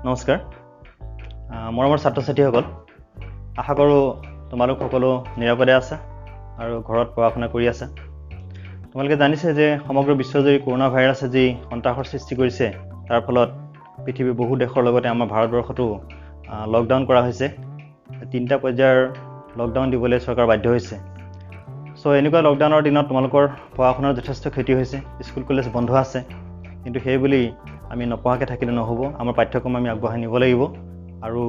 নমস্কাৰ মৰমৰ ছাত্ৰ ছাত্ৰীসকল আশা কৰোঁ তোমালোক সকলো নিৰাপদে আছে আৰু ঘৰত পঢ়া শুনা কৰি আছে তোমালোকে জানিছে যে সমগ্ৰ বিশ্বজুৰি কৰোনা ভাইৰাছে যি সন্ত্ৰাসৰ সৃষ্টি কৰিছে তাৰ ফলত পৃথিৱীৰ বহু দেশৰ লগতে আমাৰ ভাৰতবৰ্ষতো লকডাউন কৰা হৈছে 3টা পৰ্যায়ৰ লকডাউন দিবলৈ চৰকাৰ বাধ্য হৈছে সো এনেকুৱা লকডাউনৰ দিনত তোমালোকৰ পঢ়া শুনাৰ যথেষ্ট ক্ষতি হৈছে স্কুল কলেজ বন্ধ আছে কিন্তু সেই বুলি আমি নপঢ়াকে থাকিলে নহ'ব আমাৰ পাঠ্যক্ৰম আমি আগবঢ়াই নিব লাগিব আৰু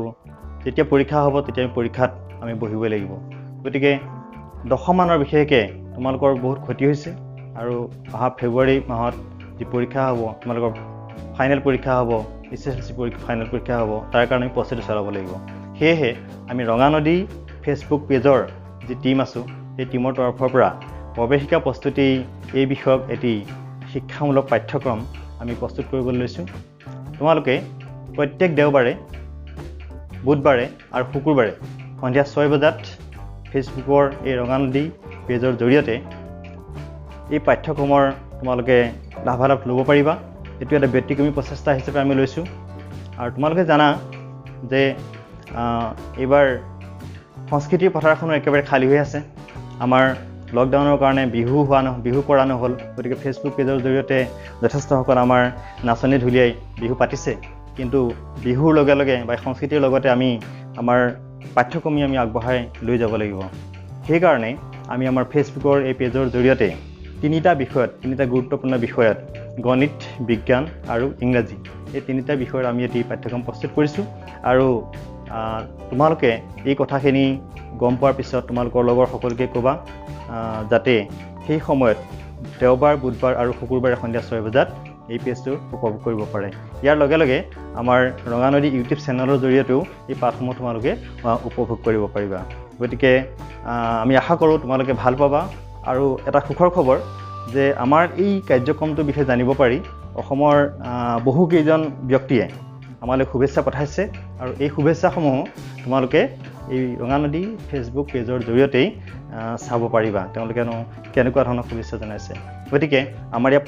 যেতিয়া পৰীক্ষা হ'ব তেতিয়া আমি পৰীক্ষাত আমি বহিব লাগিব গতিকে দশমানৰ বিশেষকৈ তোমালোকৰ বহুত ক্ষতি হৈছে আৰু অহা ফেব্ৰুৱাৰী মাহত যি পৰীক্ষা হ'ব তোমালোকৰ ফাইনেল পৰীক্ষা হ'ব এছএছএলচি ফাইনেল পৰীক্ষা হ'ব তাৰ কাৰণে আমি প্ৰস্তুতি চলাব লাগিব সেয়েহে আমি ৰঙানদী ফেচবুক পেজৰ যি টীম আছোঁ সেই টীমৰ তৰফৰ পৰা প্ৰৱেশিকা প্ৰস্তুতি এই বিষয়ক এটি শিক্ষামূলক পাঠ্যক্ৰম আমি প্ৰস্তুত কৰিবলৈ লৈছোঁ তোমালোকে প্ৰত্যেক দেওবাৰে বুধবাৰে আৰু শুকুৰবাৰে সন্ধিয়া 6 বজাত ফেচবুকৰ এই ৰঙানদী পেজৰ জৰিয়তে এই পাঠ্যক্ৰমৰ তোমালোকে লাভালাভ ল'ব পাৰিবা এইটো এটা ব্যক্তিক্ৰমী প্ৰচেষ্টা হিচাপে আমি লৈছোঁ আৰু তোমালোকে জানা যে এইবাৰ সংস্কৃতিৰ পথাৰখনো একেবাৰে খালী হৈ আছে আমাৰ লকডাউনৰ কাৰণে বিহু কৰা নহ'ল গতিকে ফেচবুক পেজৰ জৰিয়তে যথেষ্টসকল আমাৰ নাচনী ঢুলীয়াই বিহু পাতিছে কিন্তু বিহুৰ লগে লগে বা সংস্কৃতিৰ লগতে আমি আমাৰ পাঠ্যক্ৰমী আমি আগবঢ়াই লৈ যাব লাগিব সেইকাৰণে আমি আমাৰ ফেচবুকৰ এই পেজৰ জৰিয়তে 3টা গুৰুত্বপূৰ্ণ বিষয়ত গণিত বিজ্ঞান আৰু ইংৰাজী এই 3টা বিষয়ৰ আমি এটি পাঠ্যক্ৰম প্ৰস্তুত কৰিছোঁ আৰু তোমালোকে এই কথাখিনি গম পোৱাৰ পিছত তোমালোকৰ লগৰ সকলোকে ক'বা যাতে সেই সময়ত দেওবাৰ বুধবাৰ আৰু শুকুৰবাৰে সন্ধিয়া 6 বজাত এই পেজটো উপভোগ কৰিব পাৰে ইয়াৰ লগে লগে আমাৰ ৰঙানদী ইউটিউব চেনেলৰ জৰিয়তেও এই পাঠসমূহ তোমালোকে উপভোগ কৰিব পাৰিবা গতিকে আমি আশা কৰোঁ তোমালোকে ভাল পাবা আৰু এটা সুখৰ খবৰ যে আমাৰ এই কাৰ্যক্ৰমটোৰ বিষয়ে জানিব পাৰি অসমৰ বহু কেইজন ব্যক্তিয়ে আমালৈ শুভেচ্ছা পঠাইছে আৰু এই শুভেচ্ছাসমূহ তোমালোকে এই ৰঙানদী ফেচবুক পেজৰ জৰিয়তেই চাব পাৰিবা তেওঁলোকেনো কেনেকুৱা ধৰণৰ শুভেচ্ছা জনাইছে গতিকে আমাৰ ইয়াৰ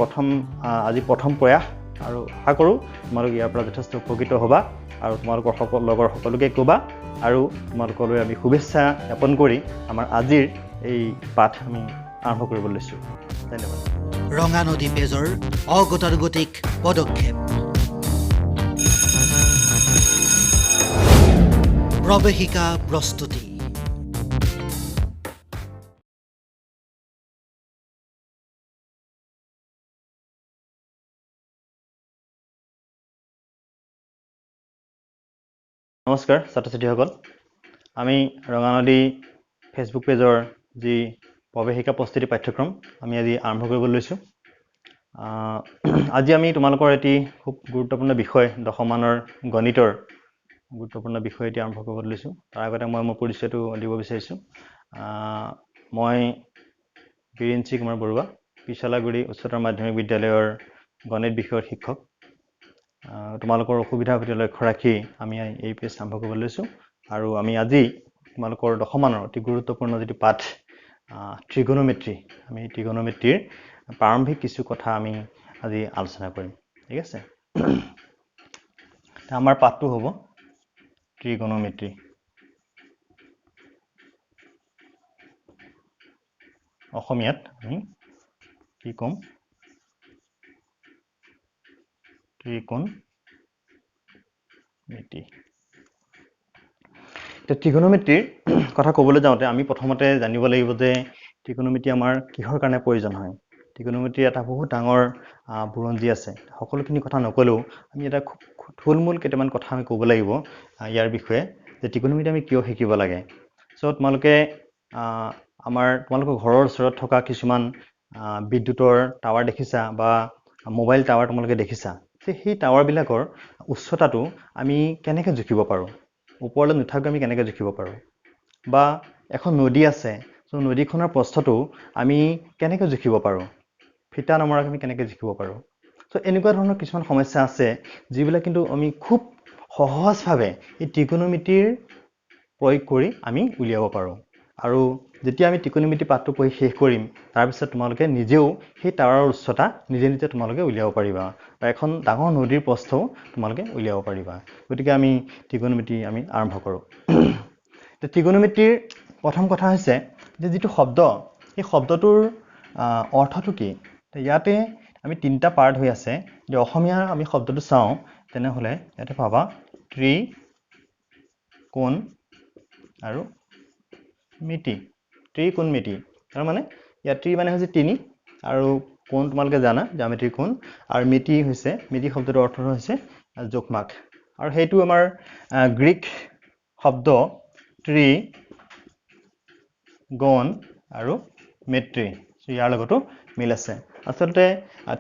আজি প্ৰথম প্ৰয়াস আৰু আশা কৰোঁ তোমালোক ইয়াৰ পৰা যথেষ্ট উপকৃত হ'বা আৰু তোমালোকৰ লগৰ সকলোকে ক'বা আৰু তোমালোকলৈ আমি শুভেচ্ছা জ্ঞাপন কৰি আমাৰ আজিৰ এই পাঠ আমি আৰম্ভ কৰিব লৈছোঁ ধন্যবাদ ৰঙানদী পেজৰ অগতানুগতিক পদক্ষেপ প্ৰৱেশিকা প্ৰস্তুতি নমস্কাৰ ছাত্ৰ ছাত্ৰীসকল আমি ৰঙানদী ফেচবুক পেজৰ যি প্ৰৱেশিকা প্ৰস্তুতি পাঠ্যক্ৰম আমি আজি আৰম্ভ কৰিবলৈ লৈছোঁ আজি আমি তোমালোকৰ এটি খুব গুৰুত্বপূৰ্ণ বিষয় দশমানৰ গণিতৰ গুৰুত্বপূৰ্ণ বিষয় এটি আৰম্ভ কৰিবলৈ লৈছোঁ তাৰ আগতে মই মোৰ পৰিচয়টো দিব বিচাৰিছোঁ মই বীৰেঞ্চি কুমাৰ বৰুৱা পিছলাগুৰি উচ্চতৰ মাধ্যমিক বিদ্যালয়ৰ গণিত বিষয়ৰ শিক্ষক তোমালোকৰ অসুবিধাৰ প্ৰতি লক্ষ্য ৰাখি আমি এই পেজ আৰম্ভ কৰিবলৈ লৈছোঁ আৰু আমি আজি তোমালোকৰ দশমানৰ অতি গুৰুত্বপূৰ্ণ যিটো পাঠ ত্ৰিগোণমিতি আমি ত্ৰিগোণমিতিৰ প্ৰাৰম্ভিক কিছু কথা আমি আজি আলোচনা কৰিম ঠিক আছে আমাৰ পাঠটো হ'ব ত্ৰিগোণমিতি অসমীয়াত আমি কি ক'ম ত্ৰিকোণমিতি ত্ৰিগোণমিতিৰ কথা ক'বলৈ যাওঁতে আমি প্ৰথমতে জানিব লাগিব যে ত্ৰিকোণমিতি আমাৰ কিহৰ কাৰণে প্ৰয়োজন হয় ত্ৰিকোণমিতিৰ এটা বহুত ডাঙৰ বুৰঞ্জী আছে সকলোখিনি কথা নকলেও আমি এটা খুব থুলমূল কেইটামান কথা আমি ক'ব লাগিব ইয়াৰ বিষয়ে যে ত্ৰিকোণমিতি আমি কিয় শিকিব লাগে তোমালোকে তোমালোকৰ ঘৰৰ ওচৰত থকা কিছুমান বিদ্যুতৰ টাৱাৰ দেখিছা বা মোবাইল টাৱাৰ তোমালোকে দেখিছা সেই টাৱাৰবিলাকৰ উচ্চতাটো আমি কেনেকৈ জুখিব পাৰোঁ ওপৰলৈ নুঠাকৈ আমি কেনেকৈ জুখিব পাৰোঁ বা এখন নদী আছে নদীখনৰ প্ৰস্থটো আমি কেনেকৈ জুখিব পাৰোঁ ফিটা নমৰাকৈ আমি কেনেকৈ জুখিব পাৰোঁ এনেকুৱা ধৰণৰ কিছুমান সমস্যা আছে যিবিলাক কিন্তু আমি খুব সহজভাৱে এই ত্ৰিকোণমিতিৰ প্ৰয়োগ কৰি আমি উলিয়াব পাৰোঁ আৰু যেতিয়া আমি ত্ৰিকোণমিতি পাঠটো পঢ়ি শেষ কৰিম তাৰপিছত তোমালোকে নিজেও সেই টাৱাৰৰ উচ্চতা নিজে নিজে তোমালোকে উলিয়াব পাৰিবা বা এখন ডাঙৰ নদীৰ প্ৰস্থও তোমালোকে উলিয়াব পাৰিবা গতিকে আমি ত্ৰিকোণমিতি আমি আৰম্ভ কৰোঁ ত্ৰিকোণমিতিৰ প্ৰথম কথা হৈছে যে যিটো শব্দ সেই শব্দটোৰ অৰ্থটো কি ইয়াতে আমি তিনিটা পাৰ্ট হৈ আছে যে অসমীয়াৰ আমি শব্দটো চাওঁ তেনেহ'লে ইয়াতে পাবা ত্ৰিকোণ আৰু মিতি ত্ৰিকোণমিতি তাৰ মানে ইয়াত ত্ৰি মানে হৈছে তিনি আৰু কোণ তোমালোকে জানা জ্যামিতিৰ কোণ আৰু মিতি হৈছে মিতি শব্দটোৰ অৰ্থ হৈছে জোখমাখ আৰু সেইটো আমাৰ গ্ৰীক শব্দ ত্ৰি গণ আৰু মেট্ৰি ইয়াৰ লগতো মিল আছে আচলতে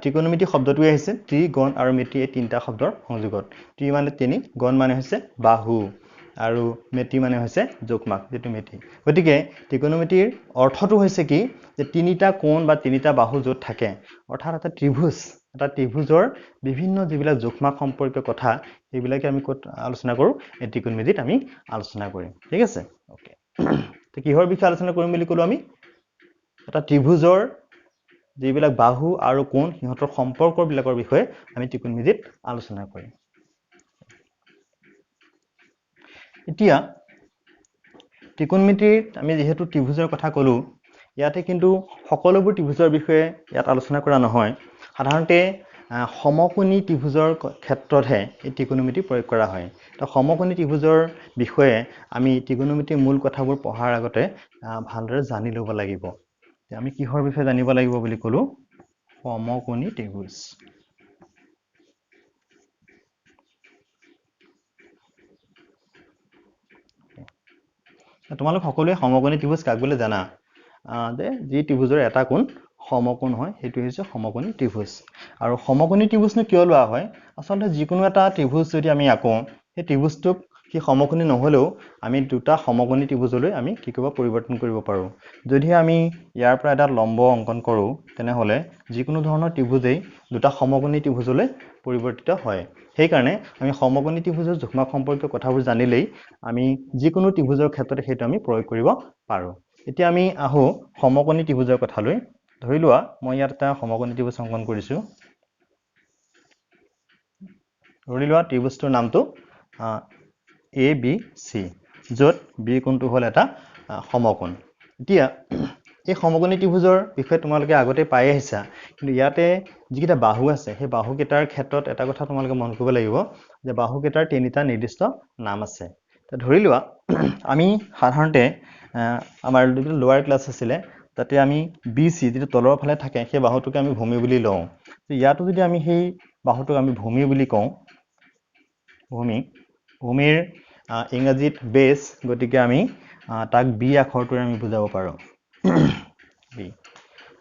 ত্ৰিকোণমিতি শব্দটোৱে আহিছে ত্ৰি গণ আৰু মিতি এই তিনিটা শব্দৰ সংযোগত ত্ৰি মানে তিনি গণ মানে হৈছে বাহু আৰু মেটি মানে হৈছে জোখমাখ যেটো মেটি গতিকে ত্ৰিকোণমিতিৰ অৰ্থটো হৈছে কি যে তিনিটা কোণ বা তিনিটা বাহু য'ত থাকে অৰ্থাৎ এটা ত্ৰিভুজৰ বিভিন্ন যিবিলাক জোখমাখ সম্পৰ্কীয় কথা সেইবিলাকে আমি ক'ত আলোচনা কৰোঁ এই ত্ৰিকোণমিতিত আমি আলোচনা কৰিম ঠিক আছে ওকে তো কিহৰ বিষয়ে আলোচনা কৰিম বুলি ক'লো আমি এটা ত্ৰিভুজৰ যিবিলাক বাহু আৰু কোণ সিহঁতৰ সম্পৰ্কবিলাকৰ বিষয়ে আমি ত্ৰিকোণমিতিত আলোচনা কৰিম এতিয়া ত্ৰিকোণমিতিত আমি যেহেতু ত্ৰিভুজৰ কথা ক'লো ইয়াতে কিন্তু সকলোবোৰ ত্ৰিভুজৰ বিষয়ে ইয়াত আলোচনা কৰা নহয় সাধাৰণতে সমকোণী ত্ৰিভুজৰ ক্ষেত্ৰতহে এই ত্ৰিকোণমিতি প্ৰয়োগ কৰা হয় তো সমকোণী ত্ৰিভুজৰ বিষয়ে আমি ত্ৰিকোণমিতিৰ মূল কথাবোৰ পঢ়াৰ আগতে ভালদৰে জানি ল'ব লাগিব আমি কিহৰ বিষয়ে জানিব লাগিব বুলি ক'লো সমকোণী ত্ৰিভুজ তোমালোক সকলোৱে সমকোণী ত্ৰিভুজ কাক বোলে জানা যে যি ত্ৰিভুজৰ এটা কোণ সমকোণ হয় সেইটো হৈছে সমকোণী ত্ৰিভুজ আৰু সমকোণী ত্ৰিভুজনো কিয় লোৱা হয় আচলতে যিকোনো এটা ত্ৰিভুজ যদি আমি আঁকো সেই ত্ৰিভুজটোক কি সমকোণী নহলেও আমি দুটা সমকোণী ত্ৰিভুজলৈ আমি কি কৰিব পৰিৱৰ্তন কৰিব পাৰোঁ যদি আমি ইয়াৰ পৰা এটা লম্ব অংকন কৰোঁ তেনেহলে যিকোনো ধৰণৰ ত্ৰিভুজেই দুটা সমকোণী ত্ৰিভুজলৈ পৰিৱৰ্তিত হয় সেইকাৰণে আমি সমকোণী ত্ৰিভুজৰ জোখমাখ সম্পৰ্কীয় কথাবোৰ জানিলেই আমি যিকোনো ত্ৰিভুজৰ ক্ষেত্ৰতে সেইটো আমি প্ৰয়োগ কৰিব পাৰোঁ এতিয়া আমি আহো সমকোণী ত্ৰিভুজৰ কথালৈ ধৰি লোৱা মই ইয়াত এটা সমকোণী ত্ৰিভুজ অংকন কৰিছো ধৰি লোৱা ত্ৰিভুজটোৰ নামটো ABC য'ত B কোণটো হ'ল এটা সমকোণ এতিয়া এই সমকোণী ত্ৰিভুজৰ বিষয়ে তোমালোকে আগতে পাই আহিছা কিন্তু ইয়াতে যিকেইটা বাহু আছে সেই বাহুকেইটাৰ ক্ষেত্ৰত এটা কথা তোমালোকে মন কৰিব লাগিব যে বাহুকেইটাৰ তিনিটা নিৰ্দিষ্ট নাম আছে ধৰি লোৱা আমি সাধাৰণতে আমাৰ যিটো লোৱাৰ ক্লাছ আছিলে তাতে আমি BC যেটো তলৰ ফালে থাকে সেই বাহুটোকে আমি ভূমি বুলি লওঁ ইয়াতো যদি আমি সেই বাহুটোক আমি ভূমি বুলি কওঁ ভূমিৰ ইংৰাজীত বেছ গতিকে আমি তাক বি আখৰটোৰে আমি বুজাব পাৰোঁ বি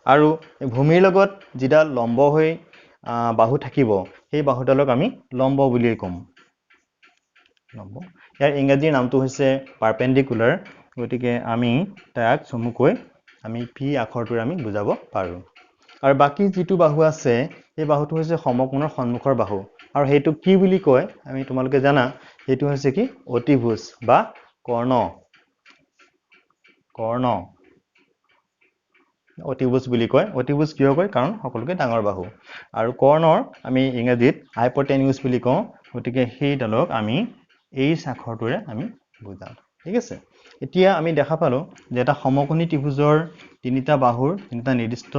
আৰু ভূমিৰ লগত যিডাল লম্ব হৈ বাহু থাকিব সেই বাহুডালক আমি লম্ব বুলি ক'ম লম্ব ইয়াৰ ইংৰাজী নামটো হৈছে পাৰপেণ্ডিকুলাৰ গতিকে আমি তাক চমুকৈ আমি পি আখৰটোৰে আমি বুজাব পাৰোঁ আৰু বাকি যিটো বাহু আছে এই বাহুটো হৈছে সমকোণৰ সন্মুখৰ বাহু আৰু সেইটো কি বুলি কয় আমি তোমালোকে জানা সেইটো হৈছে কি অতিভুজ বা কৰ্ণ অতিভুজ বুলি কয় অতিভুজ কিয় কয় কাৰণ সকলোকে ডাঙৰ বাহু আৰু কৰ্ণৰ আমি ইংৰাজীত হাইপোটেনিউজ বুলি কওঁ গতিকে সেইডালক আমি এইচ আখৰটোৰে আমি বুজাম ঠিক আছে এতিয়া আমি দেখা পালো যে এটা সমকোণী ত্ৰিভুজৰ তিনিটা বাহুৰ তিনিটা নিৰ্দিষ্ট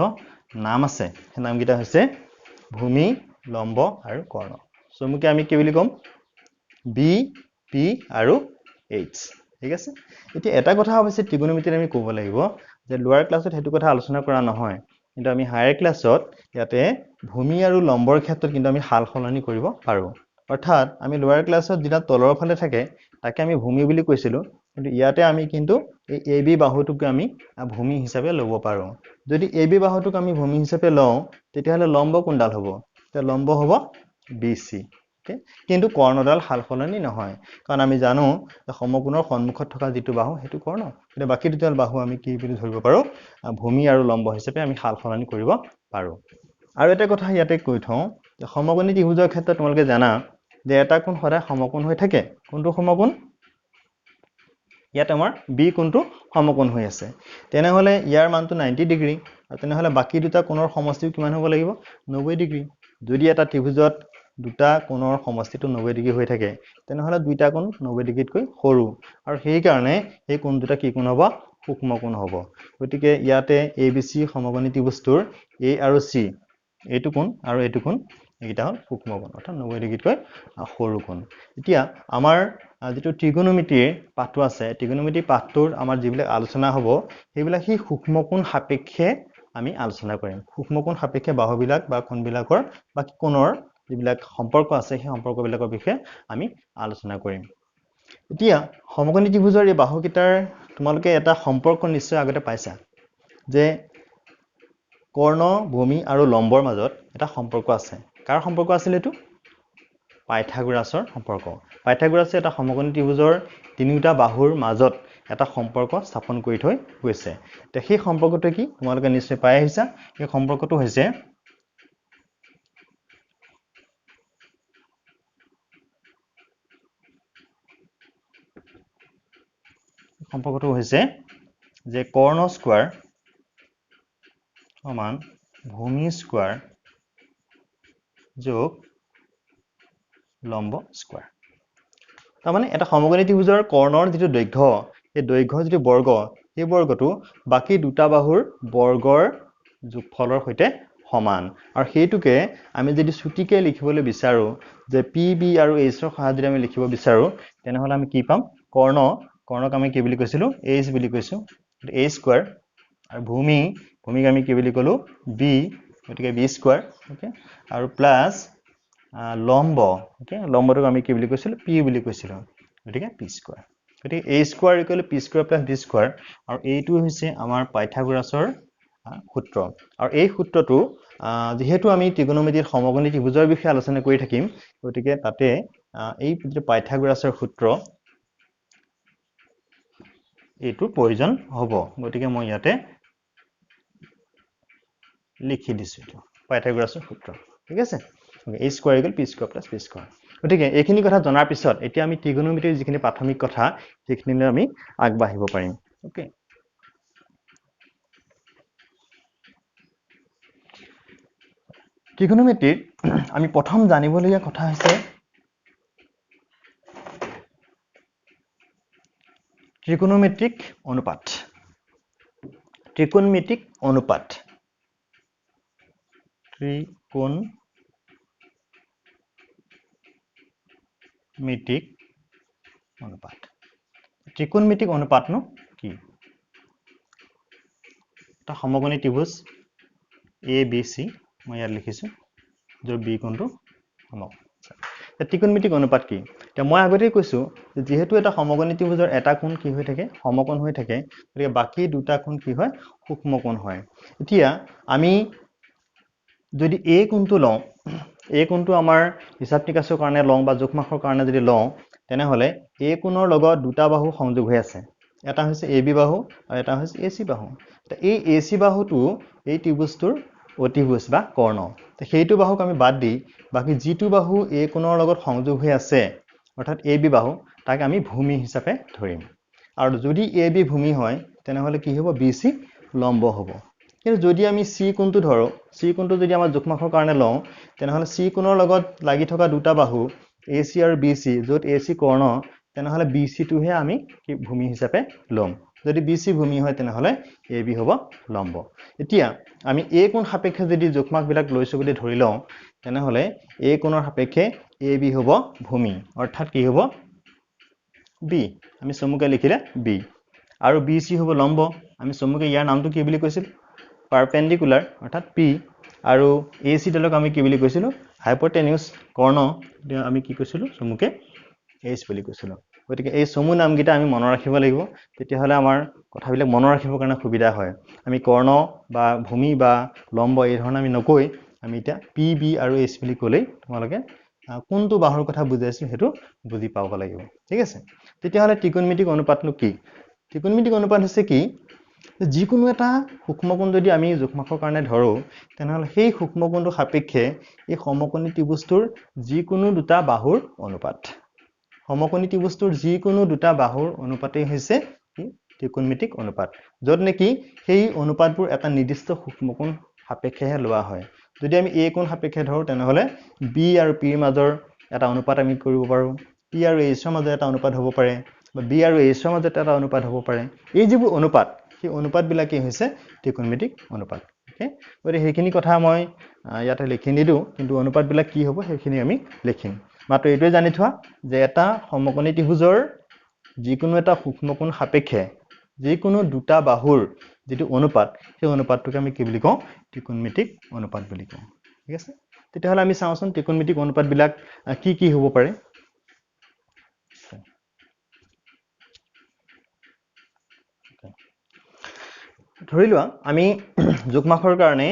নাম আছে সেই নামকেইটা হৈছে ভূমি লম্ব আৰু কৰ্ণ চমুকে আমি কি বুলি ক'ম বি পি আৰু এইচ ঠিক আছে এতিয়া এটা কথা অৱশ্যে ত্ৰিকোণমিতিত আমি ক'ব লাগিব যে লোৱাৰ ক্লাছত সেইটো কথা আলোচনা কৰা নহয় কিন্তু আমি হায়াৰ ক্লাছত ইয়াতে ভূমি আৰু লম্বৰ ক্ষেত্ৰত কিন্তু আমি সাল সলনি কৰিব পাৰোঁ অৰ্থাৎ আমি লোৱাৰ ক্লাছত যেটা তলৰ ফালে থাকে তাকে আমি ভূমি বুলি কৈছিলোঁ কিন্তু ইয়াতে আমি কিন্তু এই AB বাহুটোক আমি ভূমি হিচাপে ল'ব পাৰোঁ যদি AB বাহুটোক আমি ভূমি হিচাপে লওঁ তেতিয়াহ'লে লম্ব কোনডাল হ'ব তে লম্ব হ'ব BC কিন্তু কৰ্ণডাল সাল সলনি নহয় কাৰণ আমি জানো যে সমকোণৰ সন্মুখত থকা যিটো বাহু সেইটো কৰ্ণ কিন্তু বাকি দুটাল বাহু আমি কি বুলি ধৰিব পাৰোঁ ভূমি আৰু লম্ব হিচাপে আমি সাল সলনি কৰিব পাৰোঁ আৰু এটা কথা ইয়াতে কৈ থওঁ যে সমকোণী ত্ৰিভুজৰ ক্ষেত্ৰত তোমালোকে জানা যে এটা কোণ সদায় সমকোণ হৈ থাকে কোনটো সমকোণ ইয়াত আমাৰ বি কোণটো সমকোণ হৈ আছে তেনেহলে ইয়াৰ মানটো 90 ডিগ্ৰী আৰু তেনেহলে বাকি দুটা কোণৰ সমষ্টিও কিমান হ'ব লাগিব 90 ডিগ্ৰী যদি এটা ত্ৰিভুজত দুটা কোণৰ সমষ্টিটো 90 ডিগ্ৰী হৈ থাকে তেনেহলে দুইটা কোণ 90 ডিগ্ৰীতকৈ সৰু আৰু সেই কাৰণে এই কোণ দুটা কি কোণ হ'ব সূক্ষ্ম কোণ হ'ব গতিকে ইয়াতে ABC সমকোণী ত্ৰিভুজটোৰ A আৰু C এইটো কোণ আৰু এইটো কোণ এইটা হল সূক্ষ্ম কোণ অৰ্থাৎ 90 ডিগ্ৰীতকৈ সৰু কোণ এতিয়া আমাৰ যেটো ত্ৰিকোণমিতিৰ পাঠটো আছে ত্ৰিকোণমিতিৰ পাঠটোৰ আমাৰ যিবিলাক আলোচনা হ'ব সেইবিলাক হি সূক্ষ্ম কোণ সাপেক্ষে আমি আলোচনা কৰিম সূক্ষ্ম কোণ সাপেক্ষে বাহুবিলাক বা কোণবিলাকৰ বা কোণৰ যিবিলাক সম্পৰ্ক আছে সেই সম্পৰ্কবিলাকৰ বিষয়ে আমি আলোচনা কৰিম এতিয়া সমকোণী ত্ৰিভুজৰ এই বাহুকেইটাৰ তোমালোকে এটা সম্পৰ্ক নিশ্চয় আগতে পাইছা যে কৰ্ণ ভূমি আৰু লম্বৰ মাজত এটা সম্পৰ্ক আছে কাৰ সম্পৰ্ক আছিল এটো পাইথাগোৰাছৰ সম্পৰ্ক পাইথাগোৰাছে এটা সমকোণী ত্ৰিভুজৰ তিনিটা বাহুৰ মাজত এটা সম্পৰ্ক স্থাপন কৰি থৈ গৈছে তে সেই সম্পৰ্কটো কি তোমালোকে নিশ্চয় পাই আহিছা এই সম্পৰ্কটো হৈছে যে কৰ্ণ স্কয়াৰ সমান ভূমি স্কয়াৰ যোগ লম্ব স্কয়াৰ তাৰ মানে এটা সমকোণী ত্ৰিভুজৰ কৰ্ণৰ যেটো দৈৰ্ঘ্য এই দৈৰ্ঘ্যৰ যেটো বৰ্গ এই বৰ্গটো বাকি দুটা বাহুৰ বৰ্গৰ যোগফলৰ সৈতে সমান আৰু হেতুকে আমি যদি ছুটিকে লিখিবলৈ বিচাৰো যে PB আৰু H ৰ সহায়ত যদি আমি লিখিব বিচাৰো তেনেহলে আমি কি পাম কৰ্ণক আমি কি বুলি কৈছিলো H বুলি কৈছো A স্কয়াৰ আৰু ভূমিক আমি কি বুলি কলো B গতিকে B স্কয়াৰ ওকে আৰু প্লাস লম্ব ওকে লম্বটোক আমি কি বুলি কৈছিলো P বুলি কৈছিলো গতিকে P স্কয়াৰ গতিকে A square = P square + B square আৰু এইটো হৈছে আমাৰ পাইথাগোৰাছৰ সূত্ৰ আৰু এই সূত্ৰটো যেহেতু আমি ত্ৰিকোণমিতিৰ সমকোণী ত্ৰিভুজৰ বিষয়ে আলোচনা কৰি থাকিম গতিকে তাতে এই পাইথাগোৰাছৰ সূত্ৰ এইটো প্ৰয়োজন হ'ব গতিকে মই ইয়াতে লিখি দিছো পাইথাগোৰাছৰ সূত্ৰ ঠিক আছে A square = P square + B square গতিকে এইখিনি কথা জনাৰ পিছত এতিয়া আমি ত্ৰিকোণমিতিৰ যিখিনি প্ৰাথমিক কথা সেইখিনিলৈ আমি আগবাঢ়িব পাৰিম ওকে ত্ৰিকোণমিতিৰ আমি প্ৰথম জানিবলগীয়া কথা হৈছে ত্ৰিকোণমিতিক অনুপাত ত্ৰিকোণমিতিক অনুপাত ত্ৰিকোণমিতিক অনুপাতনো কি এটা সমকোণী ত্ৰিভুজ ABC মই ইয়াত লিখিছো য'ৰ B কোণটো সমকোণ ত্ৰিকোণমিতিক অনুপাত কি এতিয়া মই আগতেই কৈছো যেহেতু এটা সমকোণী ত্ৰিভুজৰ এটা কোণ কি হৈ থাকে সমকোণ হৈ থাকে গতিকে বাকি দুটা কোণ কি হয় সূক্ষ্ম কোণ হয় এতিয়া আমি যদি A কোণটো লওঁ A কোণটো আমাৰ হিসাব নিকাছৰ কাৰণে লওঁ বা জোখমাখৰ কাৰণে যদি লওঁ তেনেহলে A কোণৰ লগত দুটা বাহু সংযোগ হৈ আছে এটা হৈছে AB বাহু আৰু এটা হৈছে AC বাহু এই AC বাহুটো এই ত্ৰিভুজটোৰ অতিভুজ বা কৰ্ণ সেইটো বাহুক আমি বাদ দি বাকি যিটো বাহু A কোণৰ লগত সংযোগ হৈ আছে অৰ্থাৎ AB বাহু তাক আমি ভূমি হিচাপে ধৰিম আৰু যদি AB ভূমি হয় তেনেহলে কি হ'ব BC লম্ব হ'ব কিন্তু যদি আমি C কোণটো ধৰো C কোণটো যদি আমাৰ জোখমাখৰ কাৰণে লওঁ তেনেহলে C কোণৰ লগত লাগি থকা দুটা বাহু AC আৰু BC য'ত AC কৰ্ণ তেনেহলে BC টোহে আমি কি ভূমি হিচাপে লম যদি BC ভূমি হয় তেনেহলে AB হ'ব লম্ব এতিয়া আমি A কোণ সাপেক্ষে যদি জোখমাখ বিলাক লৈছো বুলি ধৰি লওঁ তেনেহলে A কোণৰ সাপেক্ষে AB হ'ব ভূমি অৰ্থাৎ কি হ'ব B আমি চমুকে লিখিলে B আৰু BC হ'ব লম্ব আমি চমুকে ইয়াৰ নামটো কি বুলি কৈছিল পাৰপেন্ডিকুলাৰ অৰ্থাৎ P আৰু AC ডালক আমি কি বুলি কৈছিলো হাইপোটেনিউছ কৰ্ণ আমি কি কৈছিলো চমুকে H বুলি কৈছিলো গতিকে এই চমু নামকেইটা আমি মনত ৰাখিব লাগিব তেতিয়াহলে আমাৰ কথাবিলাক মনত ৰাখিবৰ কাৰণে সুবিধা হয় আমি কৰ্ণ বা ভূমি বা লম্ব এই ধৰণে আমি নকৈ আমি এতিয়া PB আৰু H বুলি ক'লেই তোমালোকে কোনটো বাহুৰ কথা বুজাইছো হেতু বুজি পাব লাগিব ঠিক আছে তেতিয়াহলে ত্ৰিকোণমিতিক অনুপাতনো কি ত্ৰিকোণমিতিক অনুপাত হৈছে কি যিকোনো এটা সূক্ষ্মকোণ যদি আমি জোখমাখৰ কাৰণে ধৰো তেনেহলে সেই সূক্ষ্মকোণটো সাপেক্ষে এই সমকোণী ত্ৰিভুজটোৰ যিকোনো দুটা বাহুৰ অনুপাত সমকোণী ত্ৰিভুজটোৰ যিকোনো দুটা বাহুৰ অনুপাতেই হৈছে কি ত্ৰিকোণমিতিক অনুপাত য'ত নেকি সেই অনুপাতবোৰ এটা নিৰ্দিষ্ট সূক্ষ্মকোণ সাপেক্ষেহে লোৱা হয় যদি আমি a কোণ সাপেক্ষে ধৰো তেনেহলে b আৰু p ৰ মাজৰ এটা অনুপাত আমি কৰিব পাৰো p আৰু h ৰ মাজৰ এটা অনুপাত হ'ব পাৰে বা b আৰু h ৰ মাজত এটা অনুপাত হ'ব পাৰে এই যিবোৰ অনুপাত সেই অনুপাতবিলাকেই হৈছে ত্ৰিকোণমিতিক অনুপাত ওকে গতিকে সেইখিনি কথা মই ইয়াতে লিখি নিদিওঁ কিন্তু অনুপাতবিলাক কি হ'ব সেইখিনি আমি লিখিম মাত্ৰ এইটোৱে জানি থোৱা যে এটা সমকোণী ত্ৰিভুজৰ যিকোনো এটা সূক্ষ্মকোণ সাপেক্ষে যিকোনো দুটা বাহুৰ যেটো অনুপাত সেই অনুপাতটোক আমি কি বুলি কওঁ ত্ৰিকোণমিতিক অনুপাত বুলি কওঁ ঠিক আছে তেতিয়াহ'লে আমি চাওঁচোন ত্ৰিকোণমিতিক অনুপাতবিলাক কি কি হ'ব পাৰে ধৰি লোৱা আমি যোগমাখৰ কাৰণে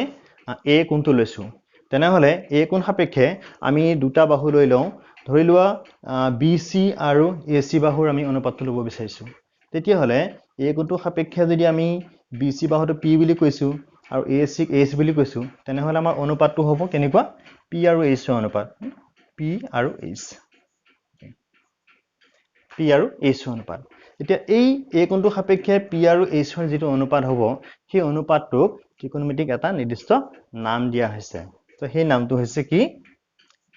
a কোণটো লৈছো তেনেহ'লে a কোণ সাপেক্ষে আমি দুটা বাহু লৈ লওঁ ধৰি লোৱা BC আৰু AC বাহুৰ আমি অনুপাতটো ল'ব বিচাৰিছো তেতিয়াহ'লে a কোণটো সাপেক্ষে যদি আমি BC বাহুটো P বুলি কৈছো আৰু AC ক H বুলি কৈছো তেনেহ'লে আমাৰ অনুপাতটো হ'ব কেনেকুৱা P আৰু H ৰ অনুপাত P আৰু H P আৰু H ৰ অনুপাত এতিয়া এই a কোণটো সাপেক্ষে P আৰু H ৰ যেটো অনুপাত হ'ব সেই অনুপাতটোক ত্ৰিকোণমিতিক এটা নিৰ্দিষ্ট নাম দিয়া হৈছে তো সেই নামটো হৈছে কি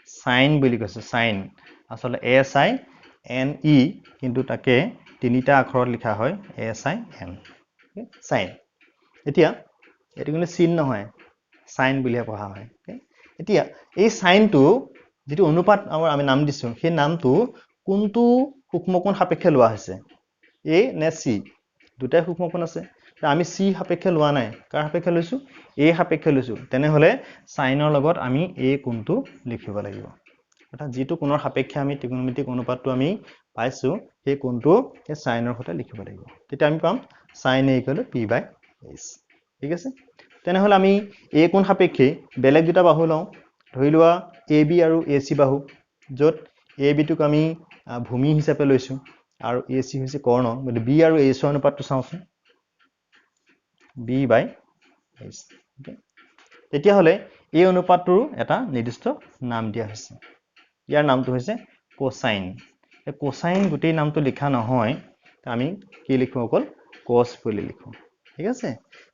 সাইন বুলি কৈছে সাইন আসলে SINE কিন্তু তাকে তিনিটা আখৰত লিখা হয় SIN সাইন এতিয়া এটো কোনো চিন নহয় সাইন বুলিহে পঢ়া হয় এতিয়া এই সাইনটো যেটো অনুপাত আমি নাম দিছো সেই নামটো কোনটো সূক্ষ্মকোণ সাপেক্ষে লোৱা হৈছে a নে c দুটাই সূক্ষ্মকোণ আছে আমি c সাপেক্ষে লোৱা নাই কাৰ সাপেক্ষে লৈছো a সাপেক্ষে লৈছো তেনেহলে সাইনৰ লগত আমি a কোণটো লিখিব লাগিব অৰ্থাৎ যেটো কোণৰ সাপেক্ষে আমি ত্ৰিকোণমিতিক অনুপাতটো আমি পাইছো সেই কোণটো এই সাইনৰ সৈতে লিখিব লাগিব তেতিয়া আমি পাম sin a = p/h ঠিক আছে তেনেহলে আমি a কোণ সাপেক্ষে বেলেগ দুটা বাহু লওঁ ধৰি লোৱা ab আৰু ac বাহু য'ত ab টোক আমি ভূমি হিচাপে লৈছো আৰু ac হৈছে কৰ্ণ গতিকে b আৰু h ৰ অনুপাতটো চাওঁচোন b/h তেতিয়াহ'লে এই অনুপাতটোৰ এটা নিৰ্দিষ্ট নাম দিয়া হৈছে ইয়াৰ নামটো হৈছে কোসাইন এই কোসাইন গোটেই নামটো লিখা নহয় আমি কি লিখো অকল cos বুলি লিখো ঠিক আছে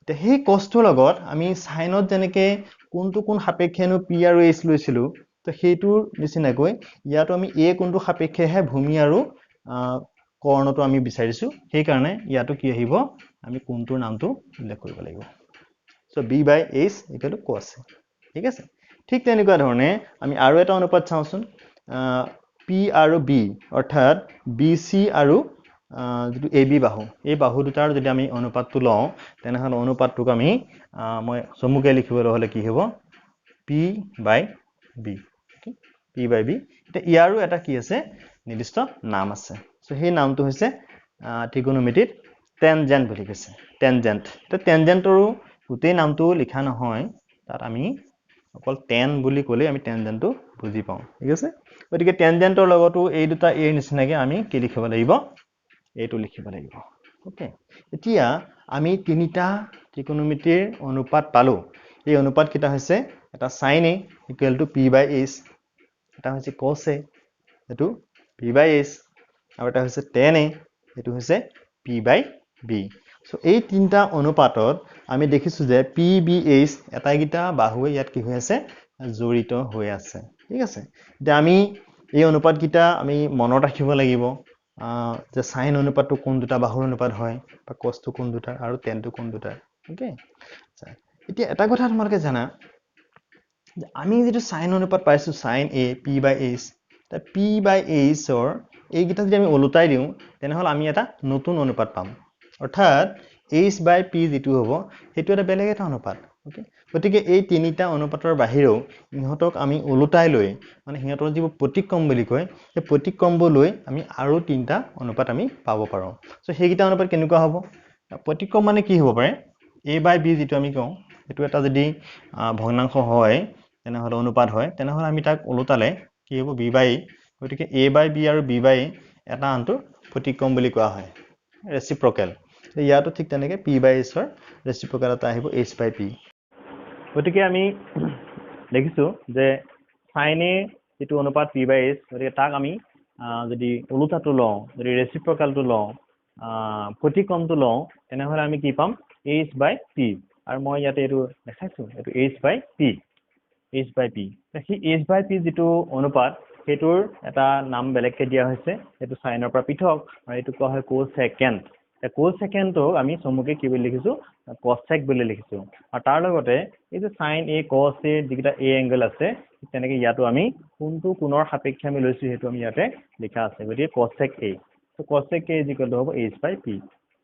তে সেই cosটোৰ লগত আমি সাইনত যেনেকে কোনটো কোণ সাপেক্ষেনো p আৰু h লৈছিলো তো সেইটোৰ নিচিনাকৈ ইয়াতো আমি a কোণটো সাপেক্ষেহে ভূমি আৰু কৰ্ণটো আমি বিচাৰিছো সেই কাৰণে ইয়াতো কি আহিব আমি কোণটোৰ নামটো উল্লেখ কৰিব লাগিব সো b/h = cos ঠিক আছে ঠিক তেনেকুৱা ধৰণে আমি আৰু এটা অনুপাত চাওঁচোন p আৰু b অৰ্থাৎ BC আৰু যেটো AB বাহু এই বাহু দুটাৰ যদি আমি অনুপাতটো লওঁ তেনেহলে অনুপাতটোক আমি মই সমুখে লিখিবলৈ হলে কি হ'ব p/b p/b এটা ইয়াৰো এটা কি আছে নিৰ্দিষ্ট নাম আছে সো সেই নামটো হৈছে ত্ৰিকোণমিতিৰ টেনজেন্ট বুলি কৈছে টেনজেন্ট এটা টেনজেন্টৰো গোটেই নামটো লিখা নহয় তাত আমি অকল টেন বুলি ক'লে আমি টেনজেন্টটো বুজি পাওঁ ঠিক আছে গতিকে টেনজেন্টৰ লগতো এই দুটা এৰ নিচিনাকে আমি কি লিখিব লাগিব এইটো লিখিব লাগিব ওকে এতিয়া আমি তিনিটা ত্ৰিকোণমিতিৰ অনুপাত পালো এই অনুপাত কিটা হৈছে এটা sin a = p/h এটা হৈছে cos a এটো p/h আৰু এটা হৈছে tan a এটো হৈছে p/b সো এই তিনটা অনুপাতত আমি দেখিছো যে p/b/h এটাইগিটা বাহুৱে ইয়াত কি হৈ আছে জড়িত হৈ আছে ঠিক আছে যে আমি এই অনুপাতগিটা আমি মনত ৰাখিব লাগিব যে sin অনুপাতটো কোন দুটা বাহুৰ অনুপাত হয় বা cos টো কোন দুটা আৰু tan টো কোন দুটা ওকে আচ্ছা এতিয়া এটা কথা তোমালোকে জানা যে আমি যেটো sin অনুপাত পাইছো sin a p/h তা p/h ৰ এইগিটা যদি আমি ওলটাই দিওঁ তেনেহলে আমি এটা নতুন অনুপাত পাম অৰ্থাৎ h/p যেটো হ'ব হেতু এটা বেলেগ এটা অনুপাত ওকে গতিকে এই তিনিটা অনুপাতৰ বাহিৰেও ইহতক আমি ওলটাই লৈ মানে হিহঁতৰ যিবোৰ প্ৰতিক্ৰম বুলি কয় সেই প্ৰতিক্ৰমবোৰ লৈ আমি আৰু তিনটা অনুপাত আমি পাব পাৰো সো সেইগিটা অনুপাত কেনেকুৱা হ'ব প্ৰতিক্ৰম মানে কি হ'ব পাৰে a/b যেটো আমি কওঁ এটো এটা যদি ভগ্নাংশ হয় তেনেহলে অনুপাত হয় তেনেহলে আমি তাক ওলটালে কি হ'ব b/a গতিকে a/b আৰু b/a এটা আনটো প্ৰতিক্ৰম বুলি কোৱা হয় ৰেচিপ্ৰকেল ইয়াতো ঠিক তেনেকে p/h ৰ ৰেচিপ্ৰকেল এটা আহিব h/p গতিকে আমি দেখিছো যে sin a যেটো অনুপাত p/h গতিকে তাক আমি যদি ওলোটাটো লওঁ, যদি ৰেচিপ্ৰকেলটো লওঁ, প্ৰতিক্ৰমটো লওঁ, তেনেহ'লে আমি কি পাম h/p। আৰু মই ইয়াতে এইটো দেখাইছো, এইটো h/p, h/p। সেই h/p যিটো অনুপাত সেইটোৰ এটা নাম বেলেগকে দিয়া হৈছে, সেইটো সাইনৰ পৰা পৃথক, আৰু এইটো কোৱা হয় কোসেকেণ্ড। কোসেকেণ্ডক আমি চমুকে কি বুলি লিখিছো, কছেক বুলি লিখিছো। আৰু তাৰ লগতে এই যে সাইন এ কছ এ যিকেইটা এ এংগল আছে, তেনেকে ইয়াতো আমি কোনটো কোণৰ সাপেক্ষে আমি লৈছো সেইটো আমি ইয়াতে লিখা আছে, গতিকে কছেক এ। কছেক এ ইকুৱেল টু হ'ব h/p।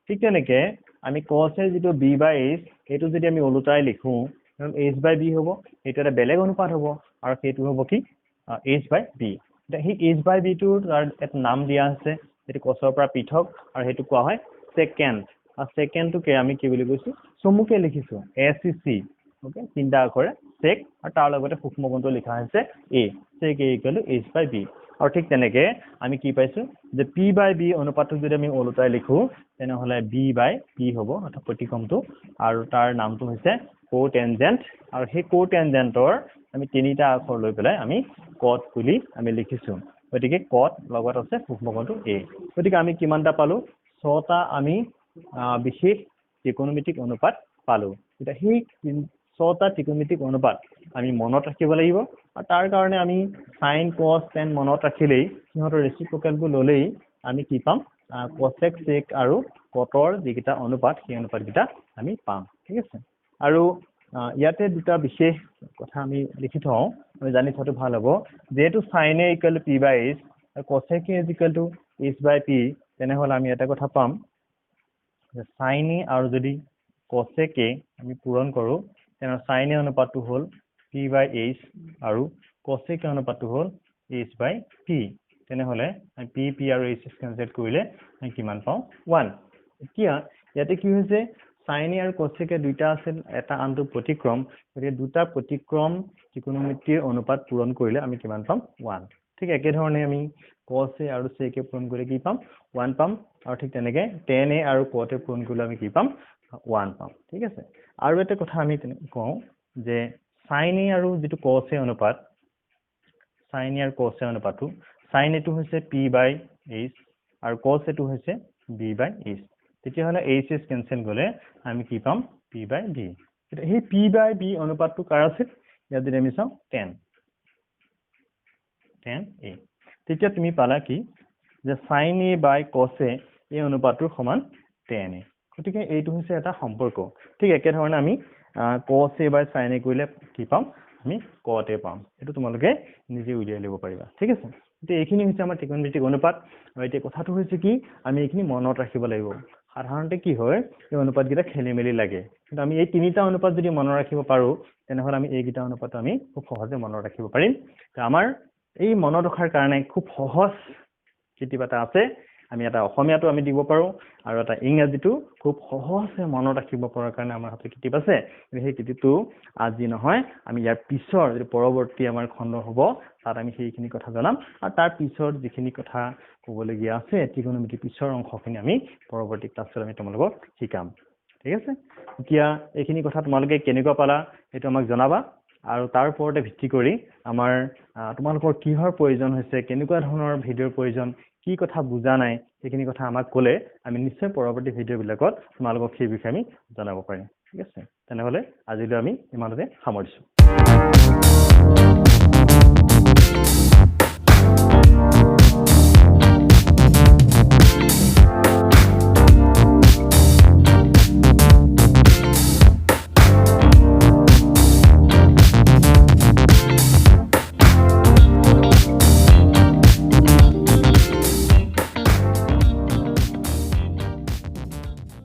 ঠিক তেনেকে আমি কছ এ যিটো b/h সেইটো যদি আমি ওলোটাই লিখো h/b হ'ব, সেইটো এটা বেলেগ অনুপাত হ'ব, আৰু সেইটো হ'ব কি h/b। সেই h/b টোৰ তাৰ এটা নাম দিয়া আছে, সেইটো কছৰ পৰা পৃথক, আৰু সেইটো কোৱা হয় সেকেণ্ড। আৰু সেকেণ্ডটোকে আমি কি বুলি কৈছো, চমুকে লিখিছো sec। ওকে, তিনিটা আখৰে সেক, আৰু তাৰ লগতে সূক্ষ্ম কোণটো লিখা হৈছে a, sec a equal to h/b। আৰু ঠিক তেনেকে আমি কি পাইছো যে p/b অনুপাতটো যদি আমি ওলোটাই লিখো তেনেহ'লে b/p হ'ব, অৰ্থাৎ প্ৰতিক্ৰমটো, আৰু তাৰ নামটো হৈছে কোটেনজেণ্ট। আৰু সেই কোটেনজেণ্টৰ আমি তিনিটা আখৰ লৈ পেলাই আমি কট বুলি আমি লিখিছো, গতিকে কট লগত আছে সূক্ষ্ম কোণটো a। গতিকে আমি কিমানটা পালো, 6টা আমি বিশেষ ত্ৰিকোণমিতিক অনুপাত পালো। এতিয়া সেই 6টা ত্ৰিকোণমিতিক অনুপাত আমি মনত ৰাখিব লাগিব, আৰু তাৰ কাৰণে আমি সাইন কছ টেন মনত ৰাখিলেই, সিহঁতৰ ৰেচিপ্ৰকেলবোৰ ল'লেই আমি কি পাম, কছেক সেক আৰু কটৰ যিকেইটা অনুপাত সেই অনুপাতকেইটা আমি পাম। ঠিক আছে, আৰু ইয়াতে দুটা বিশেষ কথা আমি লিখি থওঁ, আমি জানি থোৱাটো ভাল হ'ব। যিহেতু sign a equal to p/h আৰু কছেক এ ইকুৱেল টু h/p, তেনেহ'লে আমি এটা কথা পাম যে সাইন এ আৰু যদি কছেক এ আমি পূৰণ কৰো, তেনেহ'লে সাইন এ অনুপাতটো হ'ল p/h আৰু কছেক এ অনুপাতটো হ'ল h/p। তেনেহ'লে আমি p আৰু h কেনচেল কৰিলে আমি কিমান পাওঁ, 1। এতিয়া ইয়াতে কি হৈছে, সাইন এ আৰু কছেক এ দুইটা আছিল, এটা আনটো প্ৰতিক্ৰম, গতিকে দুটা প্ৰতিক্ৰম ত্ৰিকোণমিতিৰ অনুপাত পূৰণ কৰিলে আমি কিমান পাম, 1। ঠিক একেধৰণে আমি কছ এ আৰু সেক এ পূৰণ কৰিলে কি পাম, 1 পাম, আৰু ঠিক তেনেকে টেন এ আৰু কট এ পূৰণ কৰিলে আমি কি পাম, 1 পাম। ঠিক আছে, আৰু এটা কথা আমি কওঁ যে সাইন এ আৰু যিটো কছ এ অনুপাত, সাইন এ আৰু কছ এ অনুপাতটো, সাইন এটো হৈছে p/h আৰু কছ এটো হৈছে b/h। তেতিয়াহ'লে h কেনচেল গ'লে আমি কি পাম, p/b। সেই p/b অনুপাতটো কাৰ আছিল, ইয়াত যদি আমি চাওঁ টেন এ। তেতিয়া তুমি পালা কি যে সাইন এ বাই কছ এ এই অনুপাতটোৰ সমান টেন এ। গতিকে এইটো হৈছে এটা সম্পৰ্ক। ঠিক একেধৰণে আমি কছ এ বাই সাইন এ কৰিলে কি পাম, আমি কট এ পাম। এইটো তোমালোকে নিজে উলিয়াই ল'ব পাৰিবা। ঠিক আছে, এতিয়া এইখিনি হৈছে আমাৰ ত্ৰিকোণমিতিক অনুপাত। আৰু এতিয়া কথাটো হৈছে কি, আমি এইখিনি মনত ৰাখিব লাগিব। সাধাৰণতে কি হয়, এই অনুপাতকেইটা খেলি মেলি লাগে, কিন্তু আমি এই তিনিটা অনুপাত যদি মনত ৰাখিব পাৰো, তেনেহ'লে আমি এইকেইটা অনুপাত আমি খুব সহজে মনত ৰাখিব পাৰিম। আমাৰ এই মনত ৰখাৰ কাৰণে খুব সহজ কিতাপ এটা আছে, আমি এটা অসমীয়াটো আমি দিব পাৰো, আৰু এটা ইংৰাজীটো খুব সহজে মনত ৰাখিব পৰাৰ কাৰণে আমাৰ হাতত কিতাপ আছে। সেই কিতাপটো আজি নহয়, আমি ইয়াৰ পিছৰ যিটো পৰৱৰ্তী আমাৰ খণ্ড হ'ব, তাত আমি সেইখিনি কথা জনাম, আৰু তাৰ পিছৰ যিখিনি কথা ক'বলগীয়া আছে ত্ৰিকোণমিতিৰ পিছৰ অংশখিনি আমি পৰৱৰ্তী ক্লাছত আমি তোমালোকক শিকাম। ঠিক আছে, এতিয়া এইখিনি কথা তোমালোকে কেনেকুৱা পালা সেইটো আমাক জনাবা, আৰু তাৰ ওপৰতে ভিত্তি কৰি আমাৰ তোমালোকৰ কিহৰ প্ৰয়োজন হৈছে, কেনেকুৱা ধৰণৰ ভিডিঅ'ৰ প্ৰয়োজন, কি কথা বুজা নাই, সেইখিনি কথা আমাক ক'লে আমি নিশ্চয় পৰৱৰ্তী ভিডিঅ'বিলাকত তোমালোকক সেই বিষয়ে আমি জনাব পাৰিম। ঠিক আছে, তেনেহ'লে আজিলৈ আমি ইমানতে সামৰিছোঁ।